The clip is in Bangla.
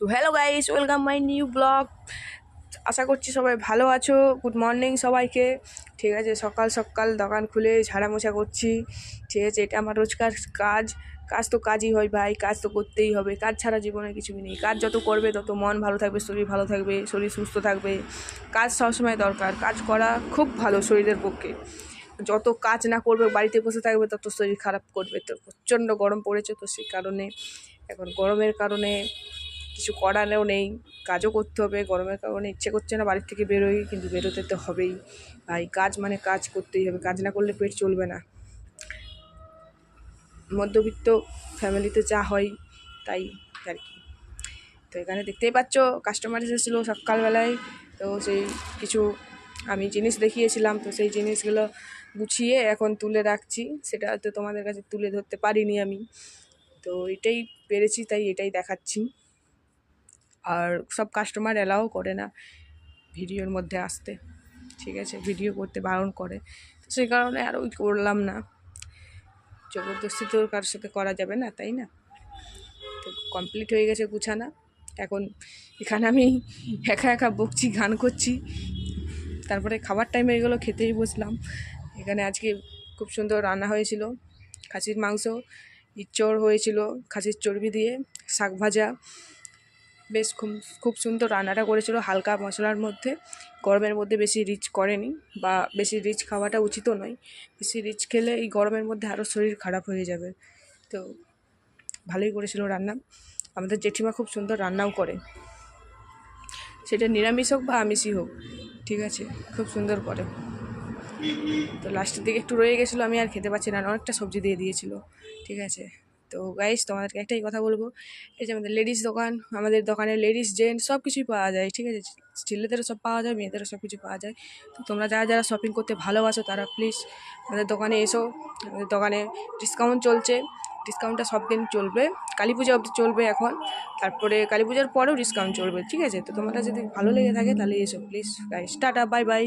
তো hello guys, welcome my new blog. আশা করছি সবাই ভালো আছো। গুড মর্নিং সবাইকে। ঠিক আছে, সকাল সকাল দোকান খুলে ঝাড়া মোছা করছি। ঠিক আছে, এটা আমার রোজকার কাজ। কাজ তো কাজই হয় ভাই, কাজ তো করতেই হবে। কাজ ছাড়া জীবনে কিছু নেই। কাজ যত করবে তত মন ভালো থাকবে, শরীর ভালো থাকবে, শরীর সুস্থ থাকবে। কাজ সবসময় দরকার। কাজ করা খুব ভালো শরীরের পক্ষে। যত কাজ না করবে, বাড়িতে বসে থাকবে, তত শরীর খারাপ করবে। তো প্রচণ্ড গরম পড়েছে, তো সেই কারণে এখন গরমের কারণে কিছু করারও নেই, কাজও করতে হবে। গরমের কারণে ইচ্ছে করছে না বাড়ির থেকে বেরোই, কিন্তু বেরোতে তো হবেই ভাই। কাজ মানে কাজ করতেই হবে, কাজ না করলে পেট চলবে না। মধ্যবিত্ত ফ্যামিলিতে যা হয় তাই আর কি। তো এখানে দেখতেই পাচ্ছ কাস্টমার এসেছিলো সকালবেলায়। তো সেই কিছু আমি জিনিস দেখিয়েছিলাম, তো সেই জিনিসগুলো গুছিয়ে এখন তুলে রাখছি। সেটা হয়তো তোমাদের কাছে তুলে ধরতে পারিনি আমি, তো এটাই পেরেছি তাই এটাই দেখাচ্ছি। আর সব কাস্টমার অ্যালাও করে না ভিডিওর মধ্যে আসতে, ঠিক আছে, ভিডিও করতে বারণ করে। তো সেই কারণে আর ওই করলাম না। জবরদস্তি তো কারোর সাথে করা যাবে না, তাই না? তো কমপ্লিট হয়ে গেছে গুছানা। এখন এখানে আমি একা একা বকছি, গান করছি। তারপরে খাবার টাইম হয়ে গেলো, খেতেই বসলাম। এখানে আজকে খুব সুন্দর রান্না হয়েছিল। খাসির মাংস, ইঁচড় হয়েছিল খাসির চর্বি দিয়ে, শাক ভাজা। বেশ খুব সুন্দর রান্নাটা করেছিল, হালকা মশলার মধ্যে। গরমের মধ্যে বেশি রিচ করেনি, বা বেশি রিচ খাওয়াটা উচিতও নয়। বেশি রিচ খেলে এই গরমের মধ্যে আরও শরীর খারাপ হয়ে যাবে। তো ভালোই করেছিল রান্না। আমাদের জেঠিমা খুব সুন্দর রান্নাও করে, সেটা নিরামিষ হোক বা আমিষই হোক, ঠিক আছে, খুব সুন্দর করে। তো লাস্টের দিকে একটু রয়ে গেছিলো, আমি আর খেতে পারছি না, অনেকটা সবজি দিয়ে দিয়েছিল, ঠিক আছে। তো গাইস, তোমাদেরকে একটাই কথা বলবো, এই যে আমাদের লেডিস দোকান, আমাদের দোকানে লেডিস জেন্টস সব কিছুই পাওয়া যায়, ঠিক আছে। ছেলেদেরও সব পাওয়া যায়, মেয়েদেরও সব কিছু পাওয়া যায়। তো তোমরা যারা যারা শপিং করতে ভালোবাসো তারা প্লিজ আমাদের দোকানে এসো। আমাদের দোকানে ডিসকাউন্ট চলছে, ডিসকাউন্টটা সব দিন চলবে, কালী পূজা অবধি চলবে এখন। তারপরে কালী পূজার পরেও ডিসকাউন্ট চলবে, ঠিক আছে। তো তোমরা যদি ভালো লেগে থাকে তাহলে এসো please guys. Tata, bye bye.